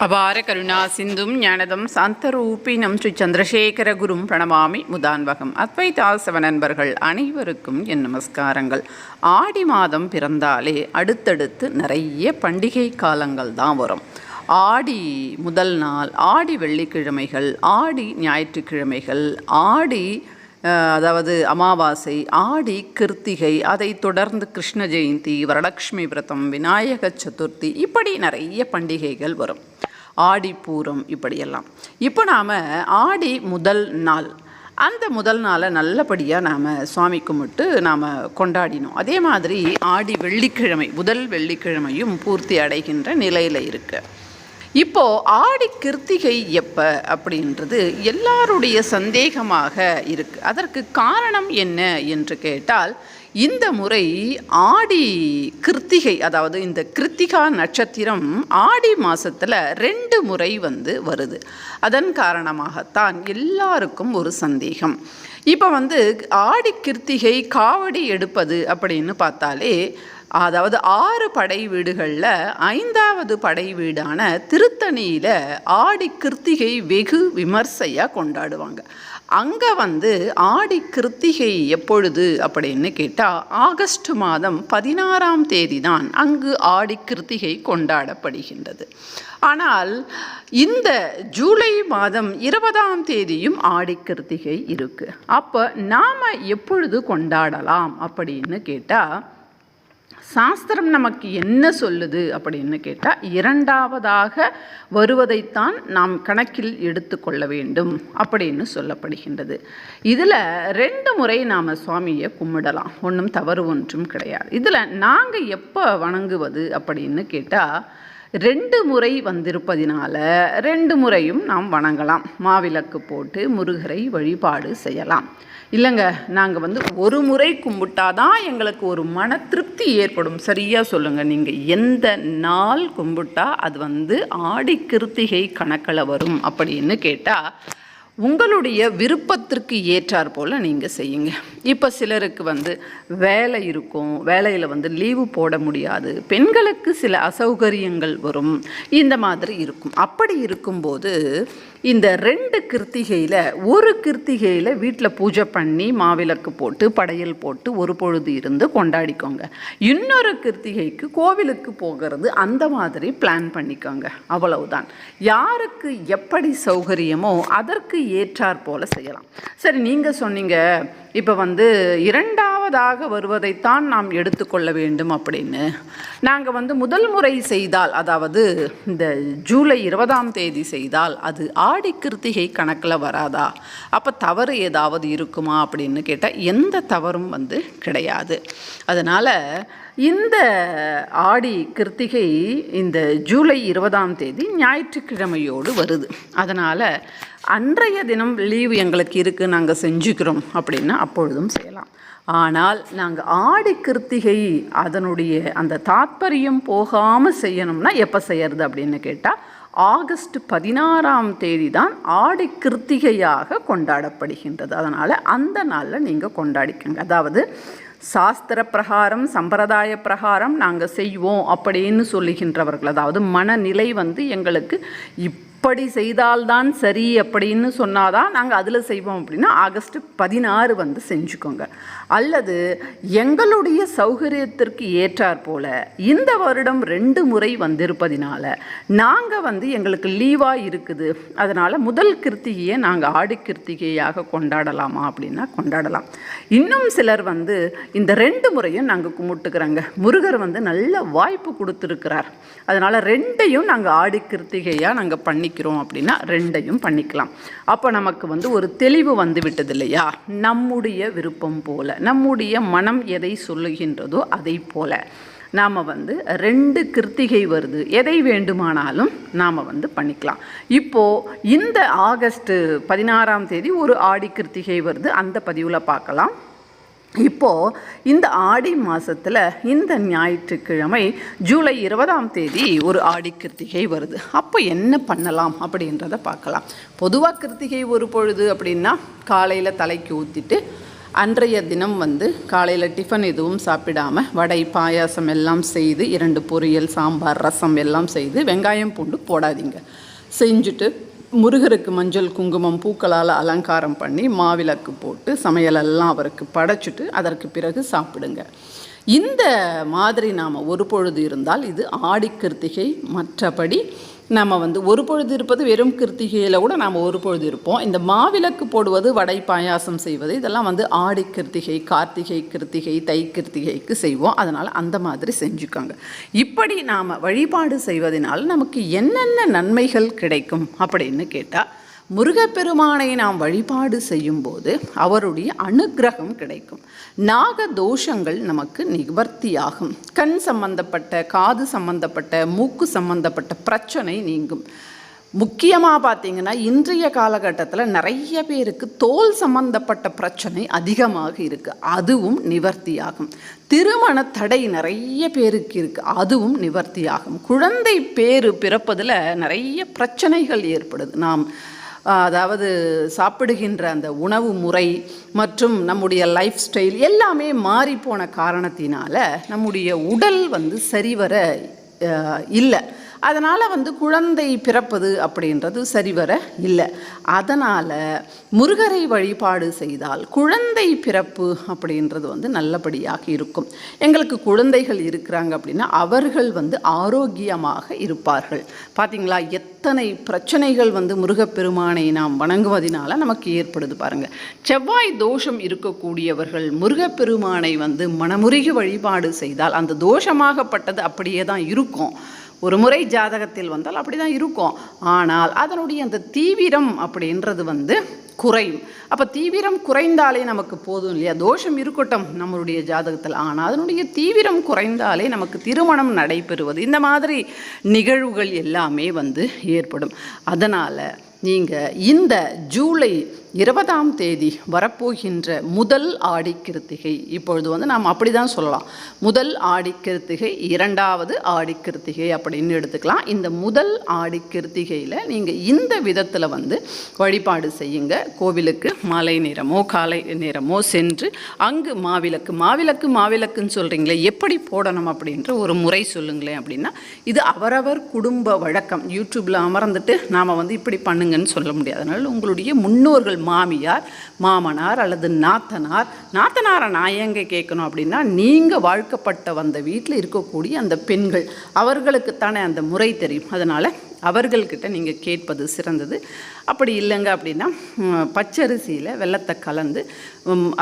அபார கருணா சிந்தும் ஞானதம் சாந்தரூபினம் ஸ்ரீ சந்திரசேகர குரும் பிரணமாமி முதான்வகம். அத்வைதாசவ நண்பர்கள் அனைவருக்கும் என் நமஸ்காரங்கள். ஆடி மாதம் பிறந்தாலே அடுத்தடுத்து நிறைய பண்டிகை காலங்கள் தான் வரும். ஆடி முதல் நாள், ஆடி வெள்ளிக்கிழமைகள், ஆடி ஞாயிற்றுக்கிழமைகள், ஆடி அதாவது அமாவாசை, ஆடி கிருத்திகை, அதை தொடர்ந்து கிருஷ்ண ஜெயந்தி, வரலட்சுமி விரதம், விநாயக சதுர்த்தி, இப்படி நிறைய பண்டிகைகள் வரும். ஆடிப்பூரம் இப்படியெல்லாம். இப்போ நாம் ஆடி முதல் நாள், அந்த முதல் நாளை நல்லபடியாக நாம் சுவாமி கும்பிட்டு நாம் கொண்டாடினோம். அதே மாதிரி ஆடி வெள்ளிக்கிழமை, முதல் வெள்ளிக்கிழமையும் பூர்த்தி அடைகின்ற நிலையில் இருக்கு. இப்போது ஆடி கிருத்திகை எப்போ அப்படின்றது எல்லாருடைய சந்தேகமாக இருக்குது. அதற்கு காரணம் என்ன என்று கேட்டால், இந்த முறை ஆடி கிருத்திகை, அதாவது இந்த கிருத்திகா நட்சத்திரம் ஆடி மாதத்தில் 2 முறை வருது. அதன் காரணமாகத்தான் எல்லாருக்கும் ஒரு சந்தேகம். இப்போ ஆடி கிருத்திகை காவடி எடுப்பது அப்படின்னு பார்த்தாலே, அதாவது 6 படை வீடுகளில் 5வது படை வீடான திருத்தணியில் ஆடி கிருத்திகை வெகு விமர்சையாக கொண்டாடுவாங்க. அங்கே ஆடி கிருத்திகை எப்பொழுது அப்படின்னு கேட்டால், ஆகஸ்ட் மாதம் 16ஆம் தேதி தான் அங்கு ஆடி கிருத்திகை கொண்டாடப்படுகின்றது. ஆனால் இந்த ஜூலை மாதம் 20ஆம் தேதியும் ஆடி கிருத்திகை இருக்குது. அப்போ நாம் எப்பொழுது கொண்டாடலாம் அப்படின்னு கேட்டால், சாஸ்திரம் நமக்கு என்ன சொல்லுது அப்படின்னு கேட்டால், 2வதாக வருவதைத்தான் நாம் கணக்கில் எடுத்துக்கொள்ள வேண்டும் அப்படின்னு சொல்லப்படுகின்றது. இதில் 2 முறை நாம் சுவாமியை கும்பிடலாம், ஒன்றும் தவறு ஒன்றும் கிடையாது. இதில் நாங்கள் எப்போ வணங்குவது அப்படின்னு கேட்டால், 2 முறை வந்திருப்பதினால 2 முறையும் நாம் வணங்கலாம். மாவிளக்கு போட்டு முருகரை வழிபாடு செய்யலாம். இல்லைங்க, நாங்கள் ஒரு முறை கும்பிட்டாதான் எங்களுக்கு ஒரு மன திருப்தி ஏற்படும். சரியாக சொல்லுங்கள், நீங்கள் எந்த நாள் கும்பிட்டா அது ஆடி கிருத்திகை கணக்கில் வரும் அப்படின்னு கேட்டால், உங்களுடைய விருப்பத்திற்கு ஏற்றார் போல் நீங்கள் செய்யுங்க. இப்போ சிலருக்கு வேலை இருக்கும், வேலையில் லீவு போட முடியாது, பெண்களுக்கு சில அசௌகரியங்கள் வரும், இந்த மாதிரி இருக்கும். அப்படி இருக்கும்போது இந்த 2 கிருத்திகையில், ஒரு கிருத்திகையில் வீட்டில் பூஜை பண்ணி மாவிளக்கு போட்டு படையல் போட்டு ஒரு பொழுது இருந்து கொண்டாடிக்கோங்க. இன்னொரு கிருத்திகைக்கு கோவிலுக்கு போகிறது, அந்த மாதிரி பிளான் பண்ணிக்கோங்க. அவ்வளவுதான். யாருக்கு எப்படி சௌகரியமோ அதற்கு ஏற்றார் போல செய்யலாம். சரி, நீங்கள் சொன்னீங்க இப்போ 2வதாக வருவதைத்தான் நாம் எடுத்துக்கொள்ள வேண்டும் அப்படின்னு. நாங்கள் முதல் முறை செய்தால், அதாவது இந்த ஜூலை 20ஆம் தேதி செய்தால் அது ஆடி கிருத்திகை கணக்கில் வராதா? அப்போ தவறு ஏதாவது இருக்குமா அப்படின்னு கேட்டால், எந்த தவறும் கிடையாது. அதனால் இந்த ஆடி கிருத்திகை இந்த ஜூலை 20ஆம் தேதி ஞாயிற்றுக்கிழமையோடு வருது. அதனால் அன்றைய தினம் லீவு எங்களுக்கு இருக்குது, நாங்கள் செஞ்சுக்கிறோம் அப்படின்னா அப்பொழுதும் செய்யலாம். ஆனால் நாங்கள் ஆடி கிருத்திகை அதனுடைய அந்த தாத்பரியம் போகாமல் செய்யணும்னா எப்போ செய்யறது அப்படின்னு கேட்டால், ஆகஸ்ட் 16ஆம் தேதி தான் ஆடி கிருத்திகையாக கொண்டாடப்படுகின்றது. அதனால் அந்த நாளில் நீங்கள் கொண்டாடிக்கங்க. அதாவது சாஸ்திர பிரகாரம், சம்பிரதாய பிரகாரம் நாங்கள் செய்வோம் அப்படின்னு சொல்லுகின்றவர்கள், அதாவது மனநிலை எங்களுக்கு இப்படி செய்தால்தான் சரி அப்படின்னு சொன்னாதான் நாங்கள் அதில் செய்வோம் அப்படின்னா ஆகஸ்ட் 16 செஞ்சுக்கோங்க. அல்லது எங்களுடைய சௌகரியத்திற்கு ஏற்றார் போல இந்த வருடம் 2 முறை வந்திருப்பதினால நாங்கள் எங்களுக்கு லீவாக இருக்குது, அதனால் முதல் கிருத்திகையை நாங்கள் ஆடி கிருத்திகையாக கொண்டாடலாமா அப்படின்னா கொண்டாடலாம். இன்னும் சிலர் இந்த 2 முறையும் நாங்கள் கும்பிட்டுக்கிறோங்க, முருகர் நல்ல வாய்ப்பு கொடுத்துருக்கிறார், அதனால் 2ஐயும் நாங்கள் ஆடி கிருத்திகையாக நாங்கள் பண்ணிக்கிறோம் அப்படின்னா 2ஐயும் பண்ணிக்கலாம். அப்போ நமக்கு ஒரு தெளிவு விட்டது இல்லையா? நம்முடைய விருப்பம் போல, நம்முடைய மனம் எதை சொல்லுகின்றதோ அதை போல நாம் 2 கிருத்திகை வருது, எதை வேண்டுமானாலும் நாம் பண்ணிக்கலாம். இப்போது இந்த ஆகஸ்ட் 16ஆம் தேதி ஒரு ஆடி கிருத்திகை வருது, அந்த பதிவில் பார்க்கலாம். இப்போது இந்த ஆடி மாதத்தில் இந்த ஞாயிற்றுக்கிழமை ஜூலை 20ஆம் தேதி ஒரு ஆடி கிருத்திகை வருது. அப்போ என்ன பண்ணலாம் அப்படின்றத பார்க்கலாம். பொதுவாக கிருத்திகை ஒரு பொழுது அப்படின்னா காலையில் தலைக்கு ஊற்றிட்டு அன்றைய தினம் காலையில் டிஃபன் எதுவும் சாப்பிடாமல் வடை பாயாசம் எல்லாம் செய்து 2 பொரியல் சாம்பார் ரசம் எல்லாம் செய்து வெங்காயம் பூண்டு போடாதீங்க. செஞ்சுட்டு முருகருக்கு மஞ்சள் குங்குமம் பூக்களால் அலங்காரம் பண்ணி மாவிளக்கு போட்டு சமையலெல்லாம் அவருக்கு படைச்சிட்டு அதற்கு பிறகு சாப்பிடுங்க. இந்த மாதிரி நாம் ஒரு பொழுது இருந்தால் இது ஆடி கிருத்திகை. மற்றபடி நம்ம ஒரு பொழுது இருப்பது வெறும் கிருத்திகையில் கூட நாம் ஒரு பொழுது இருப்போம். இந்த மாவிளக்கு போடுவது வடை பாயாசம் செய்வது இதெல்லாம் ஆடி கிருத்திகை, கார்த்திகை கிருத்திகை, தை கிருத்திகைக்கு செய்வோம். அதனால் அந்த மாதிரி செஞ்சுக்காங்க. இப்படி நாம் வழிபாடு செய்வதனால் நமக்கு என்னென்ன நன்மைகள் கிடைக்கும் அப்படின்னு கேட்டால், முருகப்பெருமானை நாம் வழிபாடு செய்யும்போது அவருடைய அனுக்கிரகம் கிடைக்கும். நாக தோஷங்கள் நமக்கு நிவர்த்தியாகும். கண் சம்பந்தப்பட்ட, காது சம்பந்தப்பட்ட, மூக்கு சம்பந்தப்பட்ட பிரச்சனை நீங்கும். முக்கியமாக பார்த்திங்கன்னா இன்றைய காலகட்டத்தில் நிறைய பேருக்கு தோல் சம்பந்தப்பட்ட பிரச்சனை அதிகமாக இருக்குது, அதுவும் நிவர்த்தியாகும். திருமண தடை நிறைய பேருக்கு இருக்குது, அதுவும் நிவர்த்தியாகும். குழந்தை பேறு பிறப்பதில் நிறைய பிரச்சனைகள் ஏற்படுது. நாம் அதாவது சாப்பிடுகின்ற அந்த உணவு முறை மற்றும் நம்முடைய லைஃப் ஸ்டைல் எல்லாமே மாறிப்போன காரணத்தினால நம்முடைய உடல் சரிவர இல்லை. அதனால் குழந்தை பிறப்பது அப்படின்றது சரிவர இல்லை. அதனால் முருகரை வழிபாடு செய்தால் குழந்தை பிறப்பு அப்படின்றது நல்லபடியாக இருக்கும். எங்களுக்கு குழந்தைகள் இருக்கிறாங்க அப்படின்னா அவர்கள் ஆரோக்கியமாக இருப்பார்கள். பார்த்திங்களா, எத்தனை பிரச்சனைகள் முருகப்பெருமானை நாம் வணங்குவதனால நமக்கு ஏற்படுது பாருங்கள். செவ்வாய் தோஷம் இருக்கக்கூடியவர்கள் முருகப்பெருமானை மனமுருகி வழிபாடு செய்தால் அந்த தோஷமாகப்பட்டது அப்படியே தான் இருக்கும். ஒரு முறை ஜாதகத்தில் வந்தால் அப்படி தான் இருக்கும். ஆனால் அதனுடைய அந்த தீவிரம் அப்படின்றது குறையும். அப்போ தீவிரம் குறைந்தாலே நமக்கு போதும் இல்லையா? தோஷம் இருக்கட்டும் நம்மளுடைய ஜாதகத்தில், ஆனால் அதனுடைய தீவிரம் குறைந்தாலே நமக்கு திருமணம் நடைபெறுவது இந்த மாதிரி நிகழ்வுகள் எல்லாமே ஏற்படும். அதனால் நீங்கள் இந்த ஜூலை 20ஆம் தேதி வரப்போகின்ற முதல் ஆடி கிருத்திகை, இப்பொழுது நாம் அப்படி தான் சொல்லலாம், முதல் ஆடி கிருத்திகை, 2வது ஆடி கிருத்திகை அப்படின்னு எடுத்துக்கலாம். இந்த முதல் ஆடி கிருத்திகையில் நீங்கள் இந்த விதத்தில் வழிபாடு செய்யுங்க. கோவிலுக்கு மாலை நேரமோ காலை நேரமோ சென்று அங்கு மாவிளக்குன்னு சொல்கிறீங்களே, எப்படி போடணும் அப்படின்ற ஒரு முறை சொல்லுங்களேன் அப்படின்னா, இது அவரவர் குடும்ப வழக்கம். யூடியூப்பில் அமர்ந்துட்டு நாம் இப்படி பண்ணுங்கன்னு சொல்ல முடியாது. அதனால் உங்களுடைய முன்னோர்கள், மாமியார், மாமனார் அல்லது நாத்தனாரை நான் எங்கே கேட்கணும் அப்படின்னா, நீங்கள் வாழ்க்கப்பட்ட வந்த வீட்டில் இருக்கக்கூடிய அந்த பெண்கள் அவர்களுக்குத்தானே அந்த முறை தெரியும். அதனால் அவர்கள்கிட்ட நீங்கள் கேட்பது சிறந்தது. அப்படி இல்லைங்க அப்படின்னா பச்சரிசியில் வெல்லத்தை கலந்து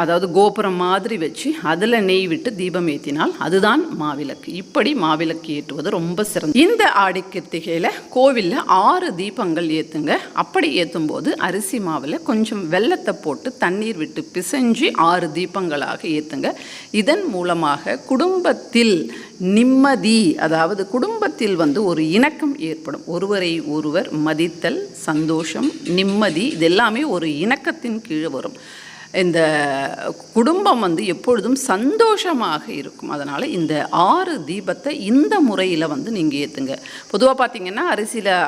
அதாவது கோபுரம் மாதிரி வச்சு அதில் நெய் விட்டு தீபம் ஏற்றினால் அதுதான் மாவிளக்கு. இப்படி மாவிளக்கு ஏற்றுவது ரொம்ப சிறந்தது. இந்த ஆடி கிருத்திகையில் கோவிலில் 6 தீபங்கள் ஏற்றுங்க. அப்படி ஏற்றும் போது அரிசி மாவில் கொஞ்சம் வெல்லத்தை போட்டு தண்ணீர் விட்டு பிசைஞ்சு 6 தீபங்களாக ஏற்றுங்க. இதன் மூலமாக குடும்பத்தில் நிம்மதி, அதாவது குடும்பத்தில் ஒரு இணக்கம் ஏற்படும். ஒருவரை ஒருவர் மதித்தல், சந்தோஷம், நிம்மதி இதெல்லாமே ஒரு இணக்கத்தின் கீழே வரும். இந்த குடும்பம் எப்பொழுதும் சந்தோஷமாக இருக்கும். அதனால் இந்த 6 தீபத்தை இந்த முறையில் நீங்கள் ஏற்றுங்க. பொதுவாக பார்த்திங்கன்னா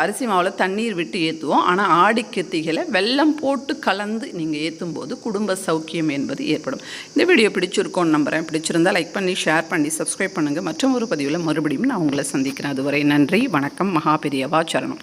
அரிசி மாவில் தண்ணீர் விட்டு ஏற்றுவோம். ஆனால் ஆடி கிருத்திகையில் வெல்லம் போட்டு கலந்து நீங்கள் ஏற்றும் போது குடும்ப சௌக்கியம் என்பது ஏற்படும். இந்த வீடியோ பிடிச்சிருக்கோன்னு நம்புகிறேன். பிடிச்சிருந்தால் லைக் பண்ணி, ஷேர் பண்ணி, சப்ஸ்கிரைப் பண்ணுங்கள். மற்றும் ஒரு பதிவில் மறுபடியும் நான் உங்களை சந்திக்கிறேன். அதுவரை நன்றி, வணக்கம், மகாபெரியவா சரணம்.